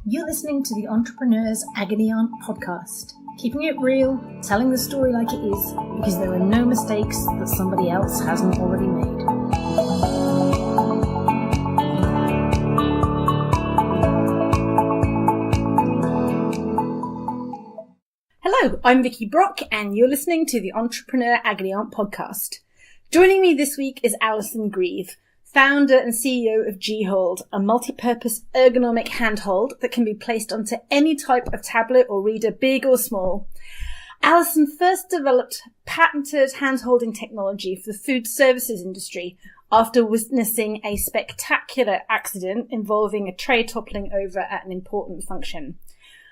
You're listening to the Entrepreneur's Agony podcast, keeping it real, telling the story like it is, because there are no mistakes that somebody else hasn't already made. Hello, I'm Vicky Brock, and you're listening to the Entrepreneur Agony podcast. Joining me this week is Alison Grieve, founder and CEO of G-Hold, a multi-purpose ergonomic handhold that can be placed onto any type of tablet or reader, big or small. Alison first developed patented hand-holding technology for the food services industry after witnessing a spectacular accident involving a tray toppling over at an important function.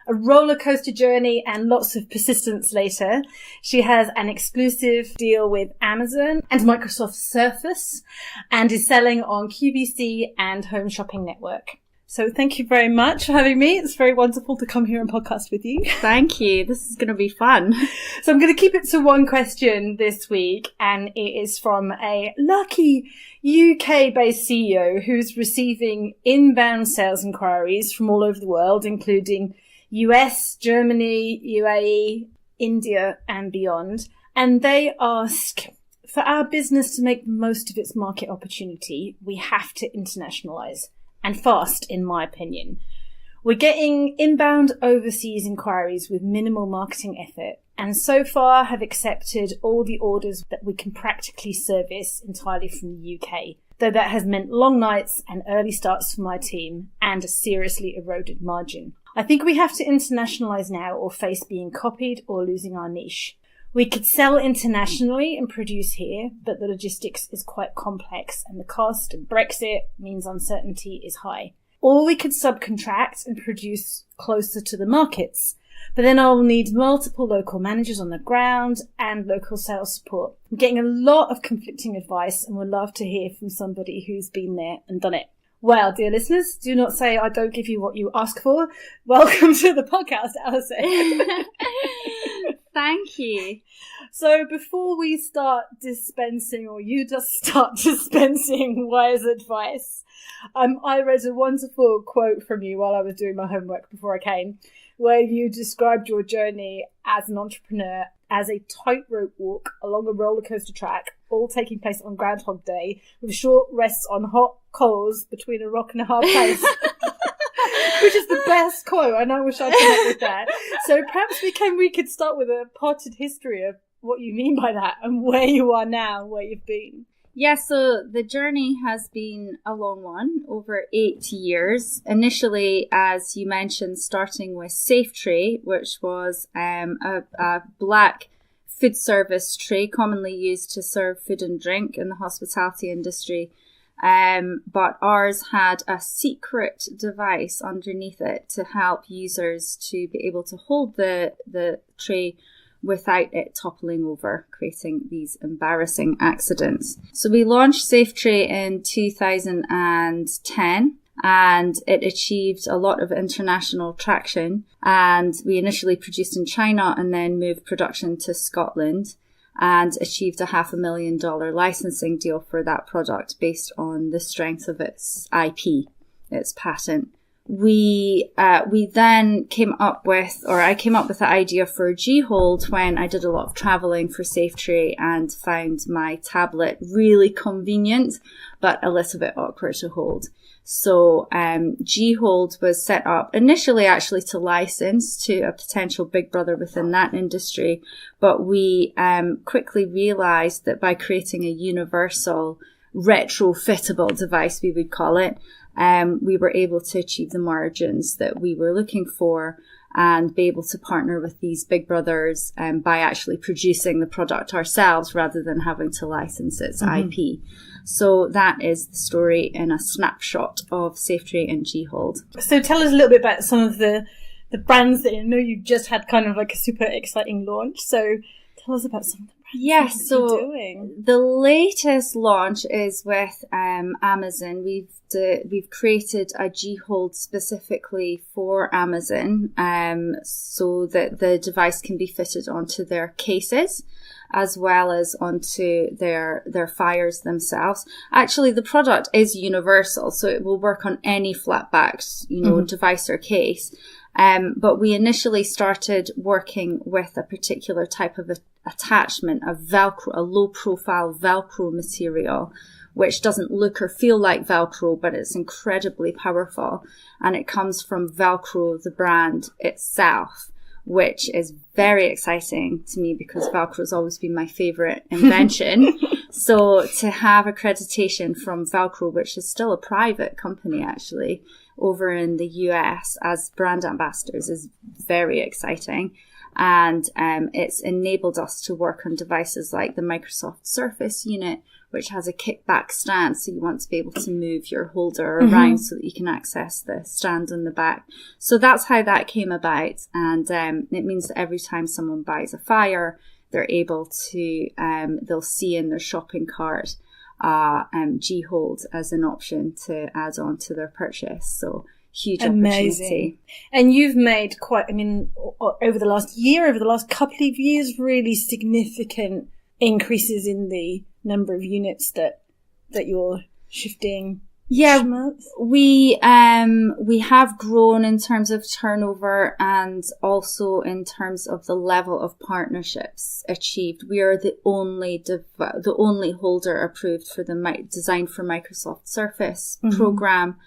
A roller coaster journey and lots of persistence later, she has an exclusive deal with Amazon and Microsoft Surface and is selling on QVC and Home Shopping Network. So thank you very much for having me. It's very wonderful to come here and podcast with you. Thank you. This is going to be fun. So I'm going to keep it to one question this week, and it is from a lucky UK-based CEO who's receiving inbound sales inquiries from all over the world, including US, Germany, UAE, India, and beyond. And they ask, for our business to make the most of its market opportunity, we have to internationalize. And fast, in my opinion. We're getting inbound overseas inquiries with minimal marketing effort, and so far have accepted all the orders that we can practically service entirely from the UK. Though that has meant long nights and early starts for my team and a seriously eroded margin. I think we have to internationalise now or face being copied or losing our niche. We could sell internationally and produce here, but the logistics is quite complex and the cost of Brexit means uncertainty is high. Or we could subcontract and produce closer to the markets, but then I'll need multiple local managers on the ground and local sales support. I'm getting a lot of conflicting advice and would love to hear from somebody who's been there and done it. Well, dear listeners, do not say I don't give you what you ask for. Welcome to the podcast, Alison. Thank you. So before we start dispensing, or you just start dispensing wise advice, I read a wonderful quote from you while I was doing my homework before I came, where you described your journey as an entrepreneur as a tightrope walk along a roller coaster track, all taking place on Groundhog Day, with short rests on hot coals between a rock and a hard place. Which is the best quote, and I wish I'd come up with that. So perhaps we could start with a potted history of what you mean by that and where you are now, where you've been. Yeah, so the journey has been a long one, over 8 years. Initially, as you mentioned, starting with Safe Tray, which was a black food service tray commonly used to serve food and drink in the hospitality industry. But ours had a secret device underneath it to help users to be able to hold the tray without it toppling over, creating these embarrassing accidents. So we launched Safe Tray in 2010 and it achieved a lot of international traction. And we initially produced in China and then moved production to Scotland and achieved a $500,000 licensing deal for that product based on the strength of its IP, its patent. We then came up with the idea for G-Hold when I did a lot of traveling for Safe Tray and found my tablet really convenient, but a little bit awkward to hold. So G-Hold was set up initially actually to license to a potential big brother within that industry, but we quickly realized that by creating a universal retrofittable device, we would call it, we were able to achieve the margins that we were looking for and be able to partner with these big brothers by actually producing the product ourselves rather than having to license its IP. So that is the story in a snapshot of Safe Tray and G-Hold. So tell us a little bit about some of the brands that I know you just had kind of like a super exciting launch. So tell us about some of the brands. Yes, so doing? The latest launch is with Amazon. We've created a G-Hold specifically for Amazon, so that the device can be fitted onto their cases as well as onto their Fires themselves. Actually, the product is universal, so it will work on any flat-backed, device or case. But we initially started working with a particular type of attachment, a Velcro, a low-profile Velcro material, which doesn't look or feel like Velcro, but it's incredibly powerful. And it comes from Velcro, the brand itself, which is very exciting to me because Velcro has always been my favorite invention. So to have accreditation from Velcro, which is still a private company actually, over in the US as brand ambassadors is very exciting. And it's enabled us to work on devices like the Microsoft Surface unit, which has a kickback stand. So you want to be able to move your holder around so that you can access the stand in the back. So that's how that came about. And it means that every time someone buys a Fire, they're able to, they'll see in their shopping cart G-Hold as an option to add on to their purchase. So huge opportunity. And you've made over the last couple of years, really significant increases in the number of units that you're shifting. Yeah, we have grown in terms of turnover and also in terms of the level of partnerships achieved. We are the only holder approved for the Design for Microsoft Surface program,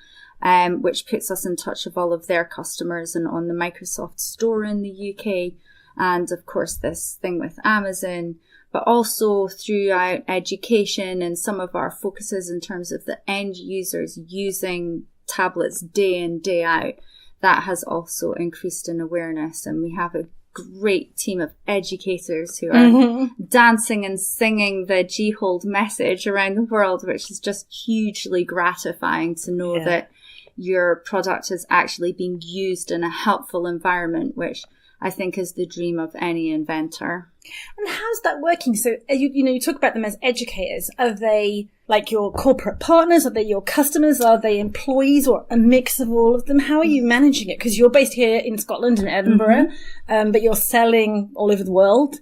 which puts us in touch with all of their customers and on the Microsoft store in the UK. And of course, this thing with Amazon, but also throughout education and some of our focuses in terms of the end users using tablets day in, day out, that has also increased in awareness. And we have a great team of educators who are dancing and singing the G-Hold message around the world, which is just hugely gratifying to know that your product is actually being used in a helpful environment, which I think is the dream of any inventor. And how's that working? So, you talk about them as educators. Are they like your corporate partners? Are they your customers? Are they employees or a mix of all of them? How are you managing it? Because you're based here in Scotland, in Edinburgh, but you're selling all over the world.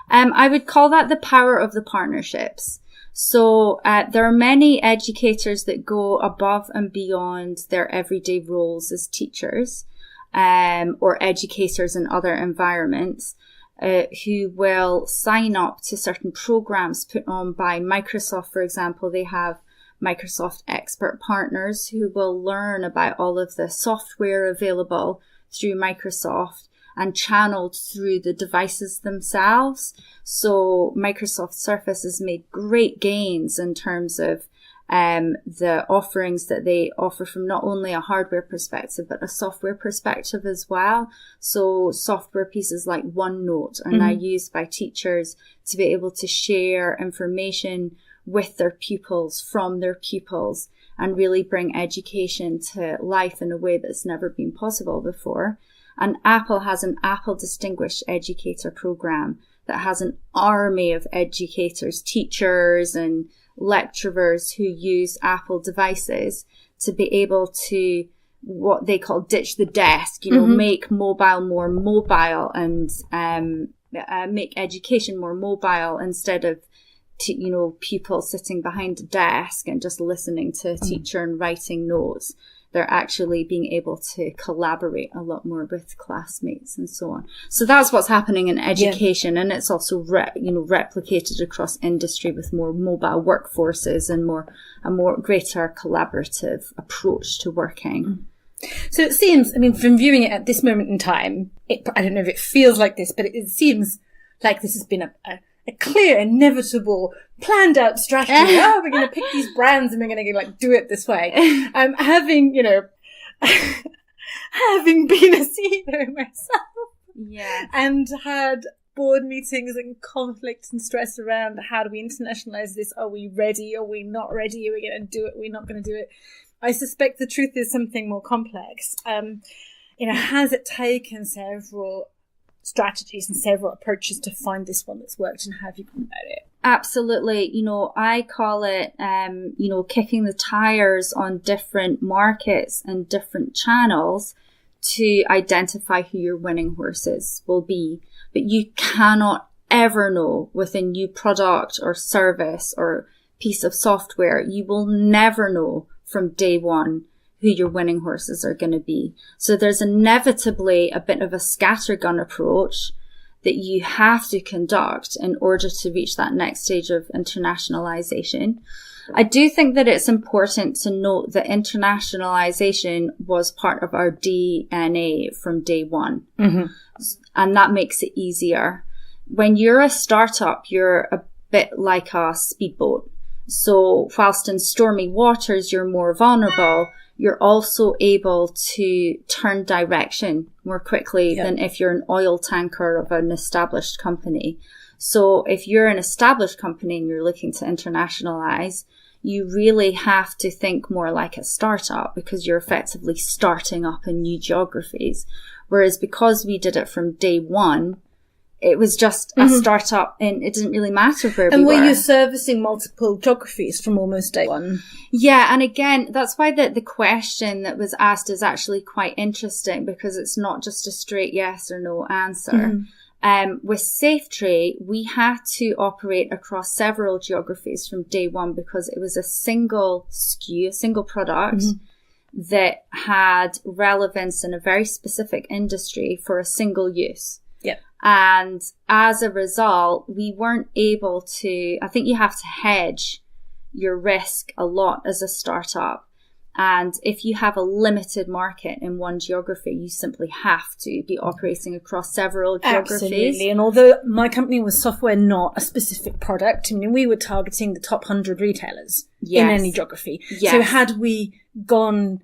I would call that the power of the partnerships. So there are many educators that go above and beyond their everyday roles as teachers. Or educators in other environments who will sign up to certain programs put on by Microsoft. For example, they have Microsoft expert partners who will learn about all of the software available through Microsoft and channeled through the devices themselves. So Microsoft Surface has made great gains in terms of the offerings that they offer from not only a hardware perspective, but a software perspective as well. So software pieces like OneNote are now used by teachers to be able to share information with their pupils, from their pupils, and really bring education to life in a way that's never been possible before. And Apple has an Apple Distinguished Educator program that has an army of educators, teachers, and lecturers who use Apple devices to be able to what they call ditch the desk, make mobile more mobile and make education more mobile instead of people sitting behind a desk and just listening to a teacher and writing notes. They're actually being able to collaborate a lot more with classmates and so on. So that's what's happening in education, and it's also replicated across industry with more mobile workforces and a more greater collaborative approach to working. So it seems, from viewing it at this moment in time, I don't know if it feels like this, but it seems like this has been a clear, inevitable, planned out strategy. We're going to pick these brands and we're going to do it this way. Having been a CEO myself, and had board meetings and conflict and stress around how do we internationalize this? Are we ready? Are we not ready? Are we going to do it? Are we not going to do it? I suspect the truth is something more complex. Has it taken several strategies and several approaches to find this one that's worked, and how have you gone about it? Absolutely. I call it, kicking the tires on different markets and different channels to identify who your winning horses will be. But you cannot ever know with a new product or service or piece of software, you will never know from day one who your winning horses are going to be. So there's inevitably a bit of a scattergun approach that you have to conduct in order to reach that next stage of internationalization. I do think that it's important to note that internationalization was part of our DNA from day one. Mm-hmm. And that makes it easier. When you're a startup, you're a bit like a speedboat. So whilst in stormy waters, you're more vulnerable, you're also able to turn direction more quickly than if you're an oil tanker of an established company. So if you're an established company and you're looking to internationalize, you really have to think more like a startup because you're effectively starting up in new geographies. Whereas because we did it from day one, it was just a startup and it didn't really matter where we were. And were you servicing multiple geographies from almost day one? Yeah. And again, that's why the question that was asked is actually quite interesting because it's not just a straight yes or no answer. With SafeTray, we had to operate across several geographies from day one because it was a single SKU, a single product that had relevance in a very specific industry for a single use. Yep. And as a result, we weren't able to, I think you have to hedge your risk a lot as a startup. And if you have a limited market in one geography, you simply have to be operating across several geographies. Absolutely. And although my company was software, not a specific product, I mean, we were targeting the top 100 retailers in any geography. Yes. So had we gone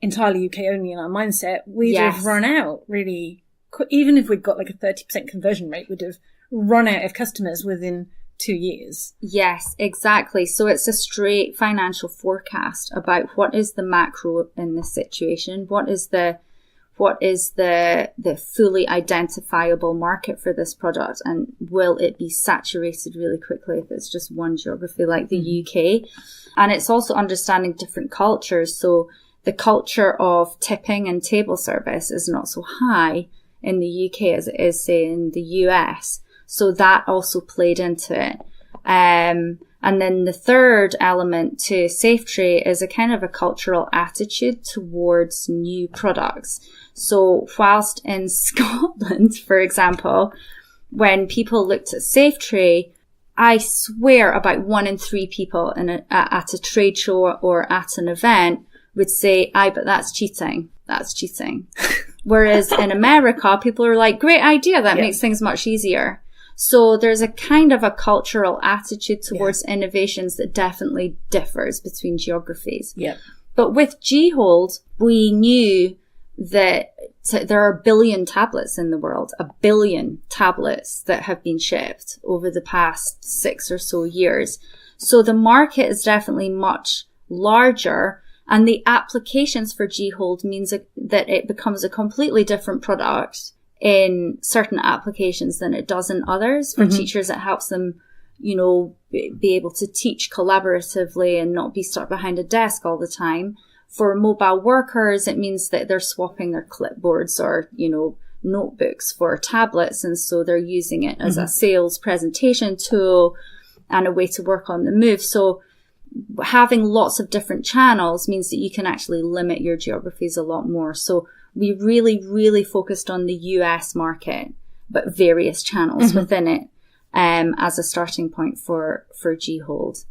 entirely UK only in our mindset, we'd have run out really. Even if we'd got like a 30% conversion rate, we'd have run out of customers within 2 years. Yes, exactly. So it's a straight financial forecast about what is the macro in this situation, what is the fully identifiable market for this product, and will it be saturated really quickly if it's just one geography like the UK? And it's also understanding different cultures. So the culture of tipping and table service is not so high in the UK as it is, say, in the US. So that also played into it. And then the third element to SafeTray is a kind of a cultural attitude towards new products. So whilst in Scotland, for example, when people looked at SafeTray, I swear about 1 in 3 people at a trade show or at an event would say, but that's cheating. That's cheating. Whereas in America, people are like, great idea. That makes things much easier. So there's a kind of a cultural attitude towards innovations that definitely differs between geographies. Yeah. But with G-Hold, we knew that there are 1 billion tablets in the world, 1 billion tablets that have been shipped over the past 6 or so years. So the market is definitely much larger. And the applications for G-Hold means that it becomes a completely different product in certain applications than it does in others. For teachers, it helps them, be able to teach collaboratively and not be stuck behind a desk all the time. For mobile workers, it means that they're swapping their clipboards or, notebooks for tablets. And so they're using it as a sales presentation tool and a way to work on the move. So having lots of different channels means that you can actually limit your geographies a lot more. So we really, really focused on the US market, but various channels within it as a starting point for G-Hold.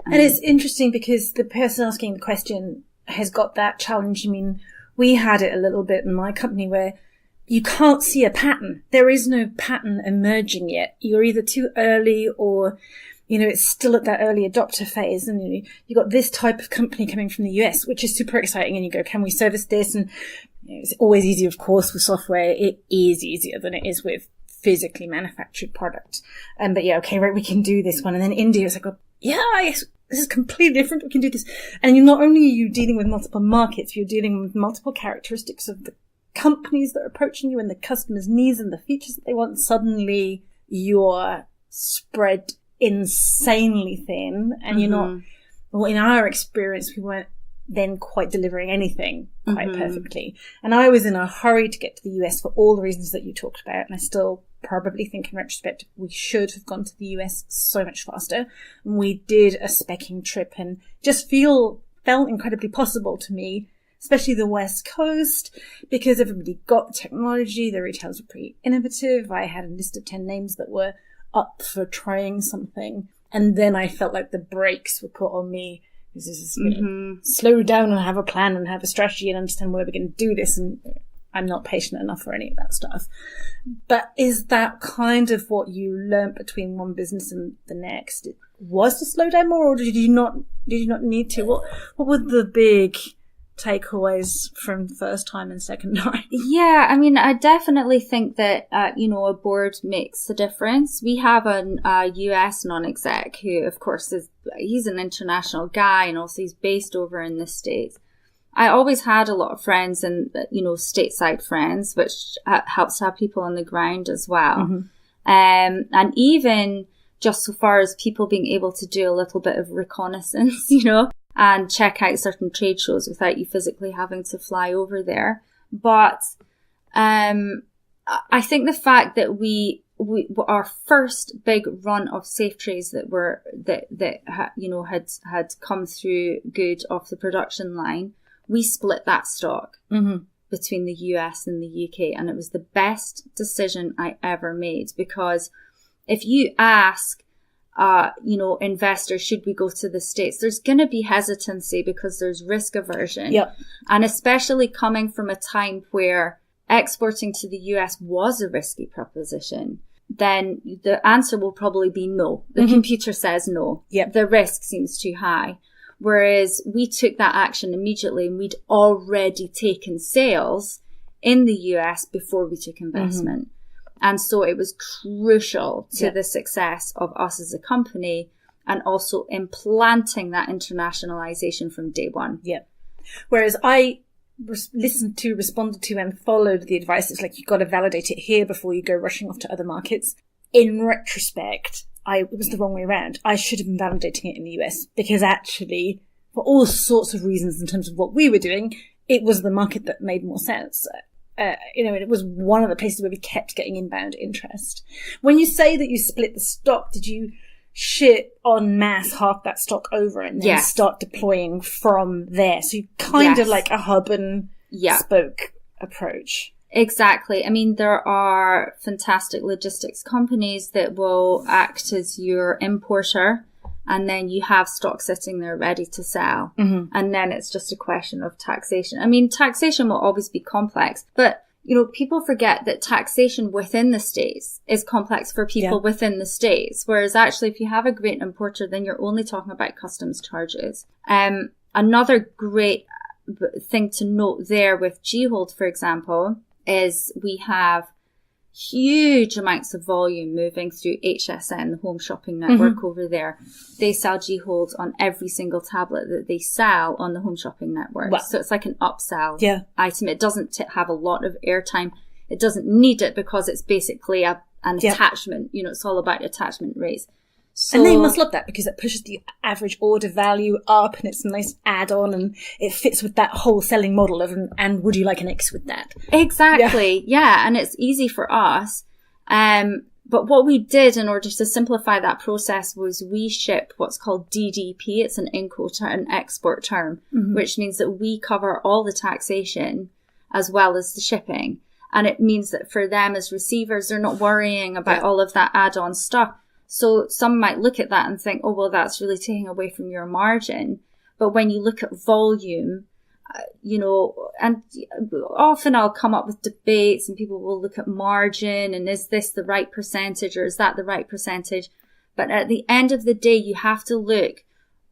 And it's interesting because the person asking the question has got that challenge. I mean, we had it a little bit in my company where you can't see a pattern. There is no pattern emerging yet. You're either too early or it's still at that early adopter phase, and you got this type of company coming from the US, which is super exciting. And you go, can we service this? And it's always easy, of course, with software. It is easier than it is with physically manufactured product. But we can do this one. And then India is like, yes, this is completely different. We can do this. And not only are you dealing with multiple markets, you're dealing with multiple characteristics of the companies that are approaching you and the customers' needs and the features that they want, suddenly you're spread insanely thin and you're not, well, in our experience, we weren't then quite delivering anything quite perfectly. And I was in a hurry to get to the US for all the reasons that you talked about. And I still probably think in retrospect, we should have gone to the US so much faster. And we did a specking trip and just felt incredibly possible to me, especially the West Coast, because everybody got technology. The retailers were pretty innovative. I had a list of 10 names that were up for trying something. And then I felt like the brakes were put on me. This is, slow down and have a plan and have a strategy and understand where we're going to do this. And I'm not patient enough for any of that stuff. But is that kind of what you learnt between one business and the next? Was to slow down more, or did you not need to? What were the big takeaways from first time and second time? Yeah, I mean, I definitely think that, a board makes a difference. We have a US non-exec who, of course, he's an international guy and also he's based over in the States. I always had a lot of friends and, stateside friends, which helps to have people on the ground as well. And even just so far as people being able to do a little bit of reconnaissance, and check out certain trade shows without you physically having to fly over there. But I think the fact that our first big run of safe trays that had come through good off the production line, we split that stock between the US and the UK, and it was the best decision I ever made, because if you ask investors, should we go to the States? There's going to be hesitancy because there's risk aversion. Yep. And especially coming from a time where exporting to the US was a risky proposition, then the answer will probably be no. The computer says no. Yep. The risk seems too high. Whereas we took that action immediately and we'd already taken sales in the US before we took investment. And so it was crucial to the success of us as a company, and also implanting that internationalization from day one. Yeah. Whereas I listened to, responded to, and followed the advice. It's like, you've got to validate it here before you go rushing off to other markets. In retrospect, it was the wrong way around. I should have been validating it in the US, because actually, for all sorts of reasons in terms of what we were doing, it was the market that made more sense. It was one of the places where we kept getting inbound interest. When you say that you split the stock, did you ship en masse half that stock over and then start deploying from there? So you kind of like a hub and spoke approach. Exactly. I mean, there are fantastic logistics companies that will act as your importer, and then you have stock sitting there ready to sell. And then it's just a question of taxation. I mean, taxation will always be complex, but, people forget that taxation within the States is complex for people within the States. Whereas actually, if you have a great importer, then you're only talking about customs charges. Another great thing to note there with G-Hold, for example, is we have huge amounts of volume moving through HSN, the home shopping network over there. They sell G-Holds on every single tablet that they sell on the home shopping network. Wow. So it's like an upsell item. It doesn't have a lot of airtime. It doesn't need it because it's basically an attachment. It's all about attachment rates. So, and they must love that, because it pushes the average order value up, and it's a nice add-on, and it fits with that whole selling model of, and would you like an X with that? Exactly. Yeah. And it's easy for us. But what we did in order to simplify that process was we ship what's called DDP. It's an an export term, which means that we cover all the taxation as well as the shipping. And it means that for them as receivers, they're not worrying about all of that add-on stuff. So some might look at that and think, oh, well, that's really taking away from your margin. But when you look at volume, and often I'll come up with debates and people will look at margin and is this the right percentage or is that the right percentage? But at the end of the day, you have to look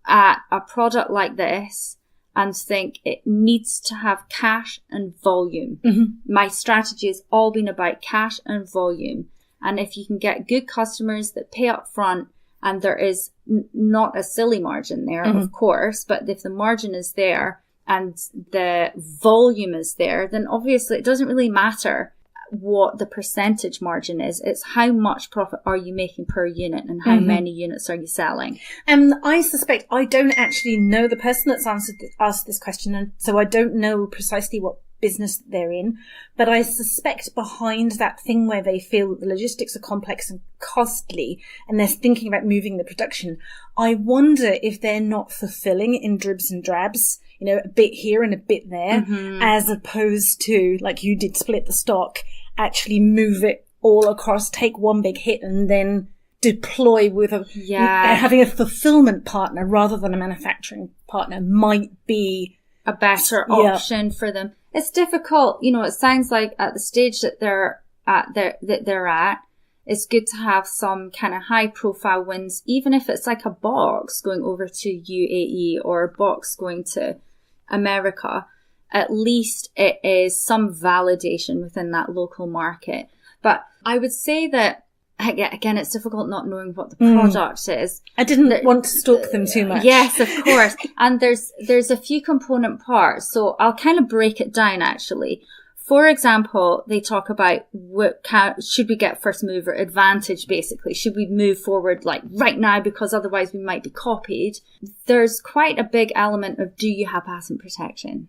at a product like this and think it needs to have cash and volume. My strategy has all been about cash and volume. And if you can get good customers that pay up front, and there is not a silly margin there, of course, but if the margin is there, and the volume is there, then obviously it doesn't really matter what the percentage margin is. It's how much profit are you making per unit and how many units are you selling. I suspect, I don't actually know the person that's asked this question, and so I don't know precisely what business they're in, but I suspect behind that thing where they feel that the logistics are complex and costly and they're thinking about moving the production, I wonder if they're not fulfilling in dribs and drabs, you know, a bit here and a bit there, as opposed to, like you did, split the stock, actually move it all across, take one big hit and then deploy with having a fulfillment partner rather than a manufacturing partner might be a better option for them. It's difficult. You know, it sounds like at the stage that they're at, it's good to have some kind of high profile wins, even if it's like a box going over to UAE or a box going to America. At least it is some validation within that local market. But I would say that, again, it's difficult not knowing what the product is. I didn't want to stalk them too much. Yes, of course. And there's a few component parts. So I'll kind of break it down, actually. For example, they talk about should we get first mover advantage, basically. Should we move forward like right now because otherwise we might be copied? There's quite a big element of, do you have patent protection?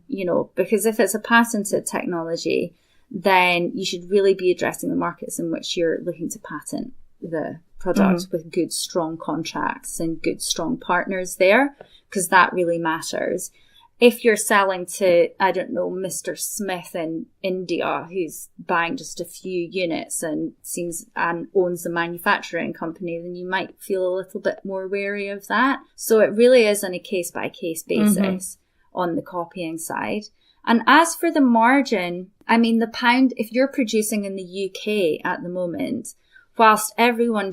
You know, because if it's a patented technology, then you should really be addressing the markets in which you're looking to patent the product with good, strong contracts and good, strong partners there, because that really matters. If you're selling to, I don't know, Mr. Smith in India, who's buying just a few units and owns a manufacturing company, then you might feel a little bit more wary of that. So it really is on a case-by-case basis on the copying side. And as for the margin, I mean, the pound, if you're producing in the UK at the moment, whilst everyone,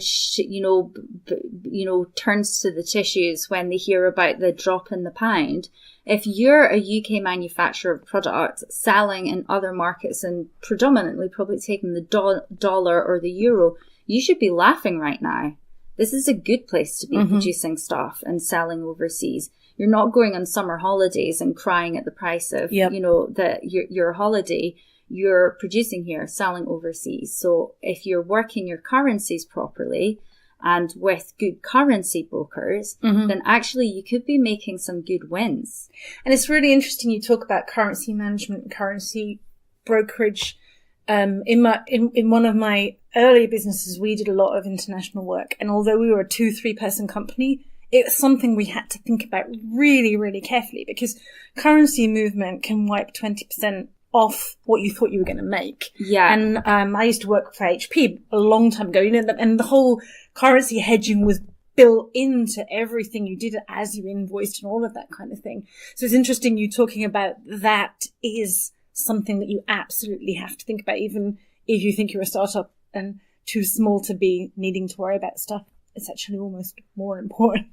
turns to the tissues when they hear about the drop in the pound, if you're a UK manufacturer of product selling in other markets and predominantly probably taking the dollar or the euro, you should be laughing right now. This is a good place to be producing stuff and selling overseas. You're not going on summer holidays and crying at the price of, your holiday. You're producing here, selling overseas. So if you're working your currencies properly and with good currency brokers, then actually you could be making some good wins. And it's really interesting you talk about currency management and currency brokerage. In one of my earlier businesses, we did a lot of international work. And although we were a 2-3 person company, it was something we had to think about really, really carefully, because currency movement can wipe 20% off what you thought you were going to make. Yeah. And I used to work for HP a long time ago, and the whole currency hedging was built into everything you did as you invoiced and all of that kind of thing. So it's interesting you talking about that is something that you absolutely have to think about, even if you think you're a startup and too small to be needing to worry about stuff. It's actually almost more important.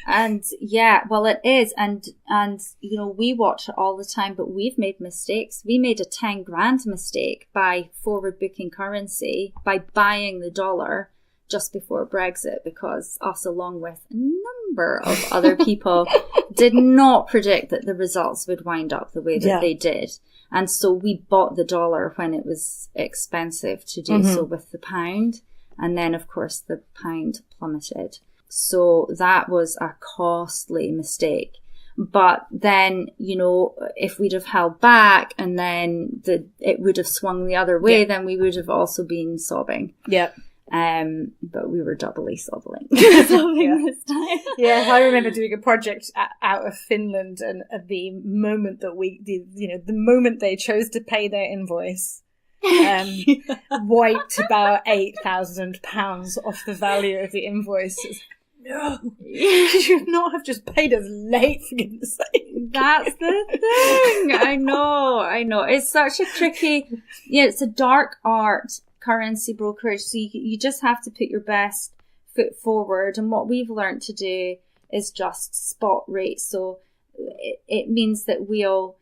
And yeah, well, it is. And, we watch it all the time, but we've made mistakes. We made a 10 grand mistake by forward booking currency, by buying the dollar just before Brexit, because us, along with a number of other people, did not predict that the results would wind up the way that they did. And so we bought the dollar when it was expensive to do so with the pound. And then, of course, the pound plummeted. So that was a costly mistake. But then, if we'd have held back and then it would have swung the other way, then we would have also been sobbing. Yeah. But we were doubly sobbing this time. Yeah, I remember doing a project out of Finland, and at the moment that we did, the moment they chose to pay their invoice, wiped about £8,000 off the value of the invoices. No, could you not have just paid us late, for goodness sake? That's the thing. I know. It's such a tricky, it's a dark art, currency brokerage. So you just have to put your best foot forward. And what we've learned to do is just spot rates. So it means that we'll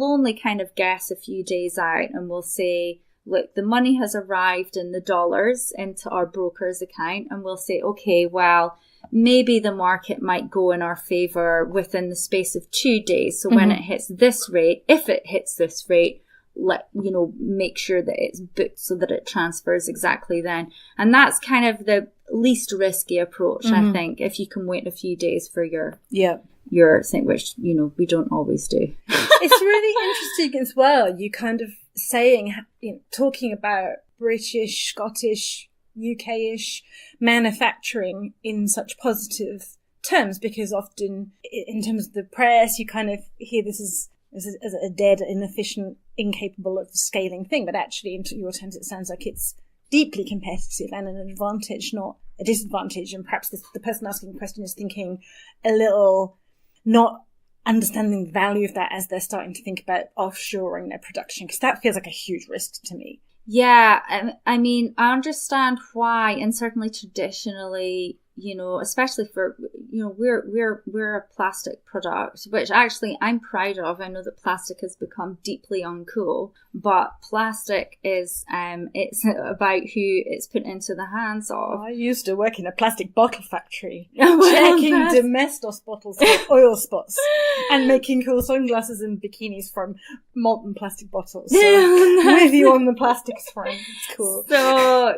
only kind of guess a few days out, and we'll say, look, the money has arrived in the dollars into our broker's account, and we'll say, okay, well, maybe the market might go in our favor within the space of 2 days. So when it hits this rate, if it hits this rate, make sure that it's booked so that it transfers exactly then. And that's kind of the least risky approach, I think, if you can wait a few days for your thing, which, we don't always do. It's really interesting as well. You kind of talking about British, Scottish, UK-ish manufacturing in such positive terms, because often in terms of the press, you kind of hear this as a dead, inefficient, incapable of scaling thing. But actually, in your terms, it sounds like it's deeply competitive and an advantage, not a disadvantage. And perhaps the person asking the question is thinking a little, not understanding the value of that as they're starting to think about offshoring their production, because that feels like a huge risk to me. Yeah, I mean, I understand why, and certainly traditionally, especially for, we're a plastic product, which actually I'm proud of. I know that plastic has become deeply uncool, but plastic is, it's about who it's put into the hands of. I used to work in a plastic bottle factory, checking domestos bottles for oil spots and making cool sunglasses and bikinis from molten plastic bottles. So with you on the plastics front, it's cool. So,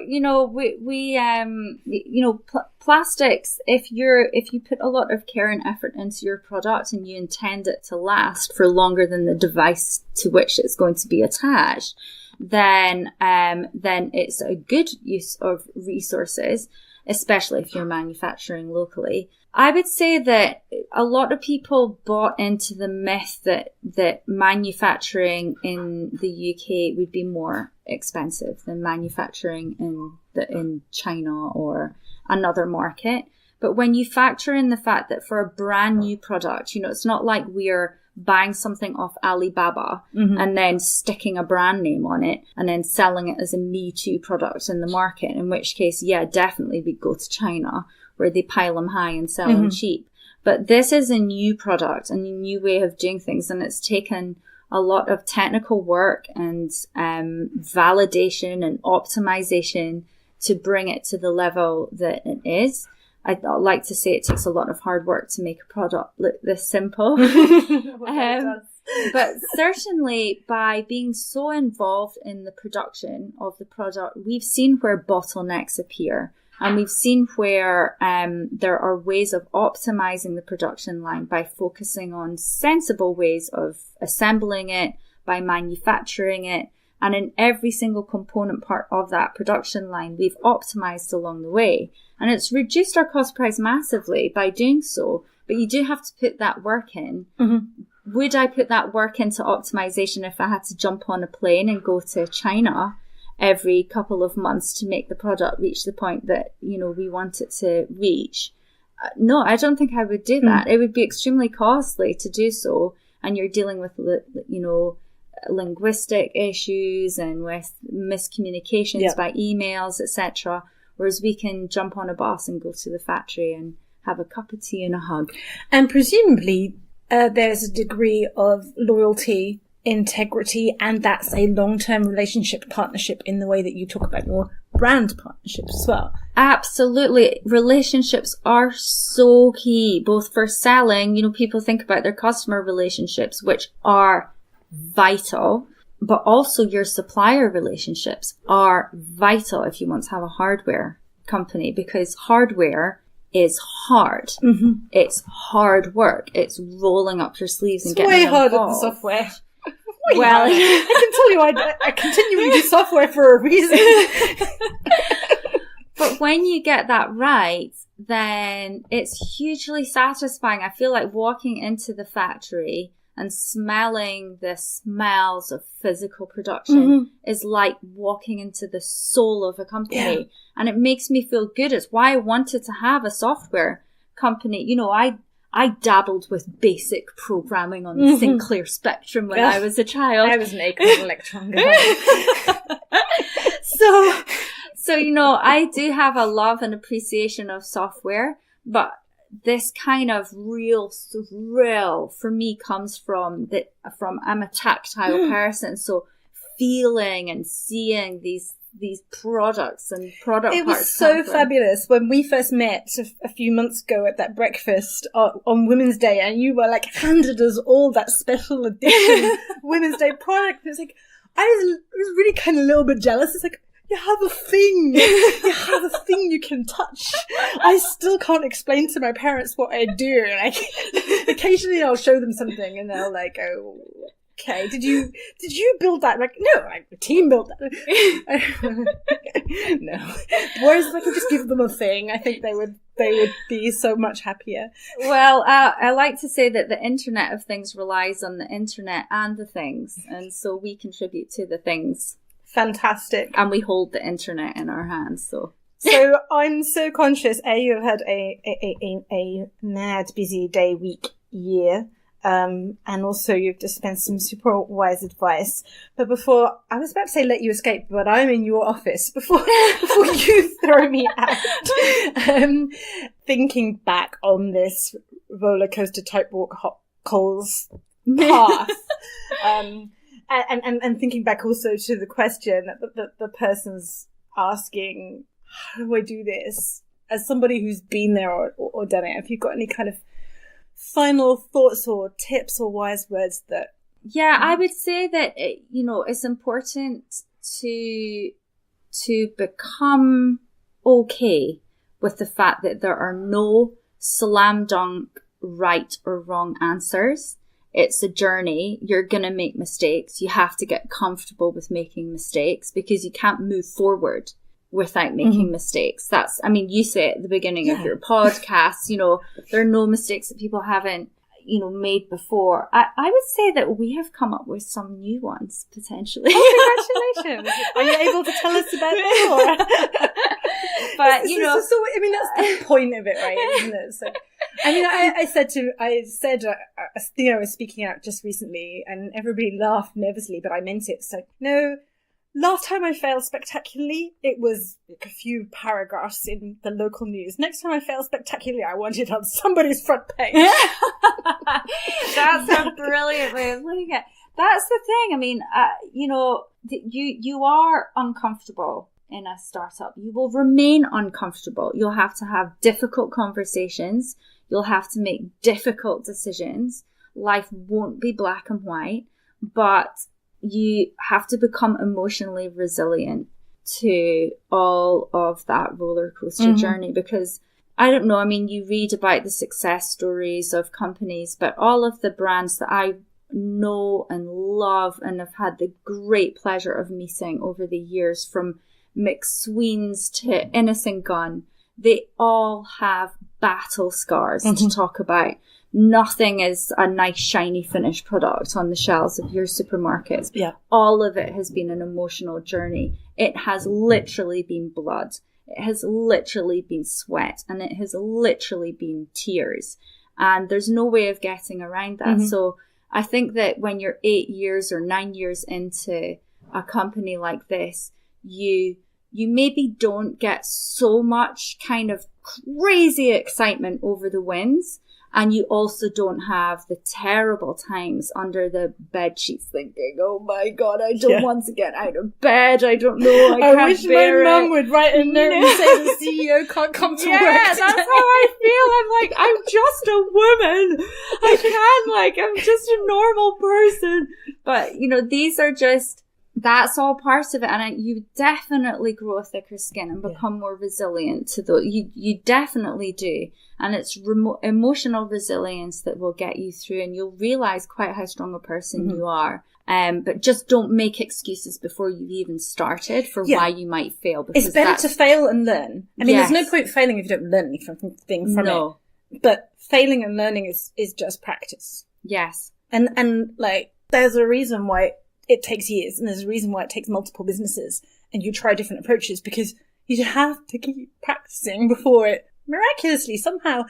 plastics, if you put a lot of care and effort into your product and you intend it to last for longer than the device to which it's going to be attached, then it's a good use of resources, especially if you're manufacturing locally. I would say that a lot of people bought into the myth that manufacturing in the UK would be more expensive than manufacturing in China or another market. But when you factor in the fact that for a brand new product, it's not like we're buying something off Alibaba and then sticking a brand name on it and then selling it as a Me Too product in the market, in which case, yeah, definitely we'd go to China where they pile them high and sell them cheap. But this is a new product and a new way of doing things, and it's taken a lot of technical work and validation and optimization to bring it to the level that it is. I'd like to say it takes a lot of hard work to make a product look this simple. But certainly by being so involved in the production of the product, we've seen where bottlenecks appear. And we've seen where there are ways of optimizing the production line by focusing on sensible ways of assembling it, by manufacturing it. And in every single component part of that production line, we've optimized along the way. And it's reduced our cost price massively by doing so. But you do have to put that work in. Would I put that work into optimization if I had to jump on a plane and go to China every couple of months to make the product reach the point that, we want it to reach? No, I don't think I would do that. It would be extremely costly to do so. And you're dealing with, linguistic issues and with miscommunications by emails, etc. Whereas we can jump on a bus and go to the factory and have a cup of tea and a hug. And presumably there's a degree of loyalty, integrity, and that's a long-term relationship partnership in the way that you talk about your brand partnerships as well. Absolutely. Relationships are so key, both for selling, people think about their customer relationships, which are vital, but also your supplier relationships are vital if you want to have a hardware company, because hardware is hard. It's hard work. It's rolling up your sleeves and getting way harder involved. than software. Well, I can tell you I continually do software for a reason. But when you get that right, then it's hugely satisfying. I feel like walking into the factory and smelling the smells of physical production is like walking into the soul of a company. Yeah. And it makes me feel good. It's why I wanted to have a software company. I dabbled with basic programming on the Sinclair Spectrum when I was a child. I was an Acorn Electron guy. So, I do have a love and appreciation of software, but this kind of real thrill for me comes from I'm a tactile person. So feeling and seeing these products and product It parts. was so fabulous when we first met a few months ago at that breakfast on Women's Day, and you were like handed us all that special edition Women's Day product. It was like, I was really kind of a little bit jealous. It's like, you have a thing. You have a thing you can touch. I still can't explain to my parents what I do. Like, occasionally I'll show them something and they'll like, oh, okay, did you build that? Like, no, the team built that. No. Whereas if I could just give them a thing, I think they would be so much happier. Well, I like to say that the Internet of Things relies on the Internet and the things, and so we contribute to the things. Fantastic. And we hold the Internet in our hands, so. So I'm so conscious, you have had a mad, busy day, week, year. And also you've dispensed some super wise advice. But before, I was about to say let you escape, but I'm in your office before you throw me out. Thinking back on this roller coaster type walk Coles path. And thinking back also to the question that the person's asking, how do I do this? As somebody who's been there or done it, have you got any kind of final thoughts or tips or wise words that... Yeah, I would say that, it's important to become okay with the fact that there are no slam dunk right or wrong answers. It's a journey. You're going to make mistakes. You have to get comfortable with making mistakes because you can't move forward without making mistakes. You say at the beginning of your podcast, there are no mistakes that people haven't, made before. I would say that we have come up with some new ones, potentially. Oh, congratulations. Are you able to tell us about them? But, that's the point of it, right? Isn't it? So, I was speaking out just recently and everybody laughed nervously, but I meant it. So, no, last time I failed spectacularly, it was like a few paragraphs in the local news. Next time I failed spectacularly, I want it on somebody's front page. That's a brilliant way of looking at it. That's the thing. You are uncomfortable in a startup. You will remain uncomfortable. You'll have to have difficult conversations. You'll have to make difficult decisions. Life won't be black and white, but you have to become emotionally resilient to all of that roller coaster journey because I don't know, you read about the success stories of companies, but all of the brands that I know and love and have had the great pleasure of meeting over the years, from McSween's to Innocent Gun, they all have battle scars to talk about. Nothing is a nice, shiny, finished product on the shelves of your supermarkets. Yeah. All of it has been an emotional journey. It has literally been blood. It has literally been sweat. And it has literally been tears. And there's no way of getting around that. So I think that when you're 8 years or 9 years into a company like this, you maybe don't get so much kind of crazy excitement over the wins. And you also don't have the terrible times under the bed sheets thinking, oh my God, I don't want to get out of bed. I don't know. I can't wish bear my it. mum would write a note and say the CEO can't come to work. Yeah, that's how I feel. I'm just a woman. I'm just a normal person. But, these are just, that's all part of it. And you definitely grow a thicker skin and become more resilient to those. You definitely do. And it's emotional resilience that will get you through, and you'll realize quite how strong a person you are. But just don't make excuses before you've even started for why you might fail. Because it's better to fail and learn. There's no point failing if you don't learn anything from it. But failing and learning is just practice. Yes. And there's a reason why it takes years, and there's a reason why it takes multiple businesses, and you try different approaches, because you have to keep practicing before it miraculously somehow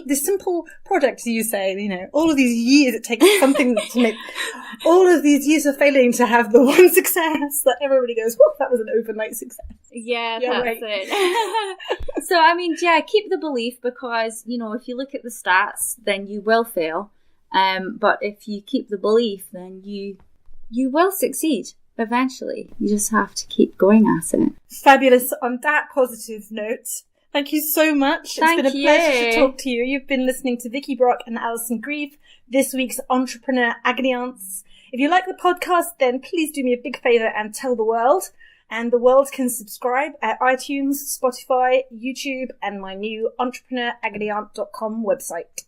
the simple product, you say, all of these years it takes something to make all of these years of failing to have the one success that everybody goes, whoa, that was an overnight success. Yeah, that's it. So keep the belief, because if you look at the stats, then you will fail, but if you keep the belief, then you will succeed. eventually. You just have to keep going at it. Fabulous. On that positive note, thank you so much. Thank it's been a pleasure to talk to you. You've been listening to Vicky Brock and Alison Grieve, this week's Entrepreneur Agony Aunts. If you like the podcast, then please do me a big favour and tell the world. And the world can subscribe at iTunes, Spotify, YouTube, and my new entrepreneuragonyaunt.com website.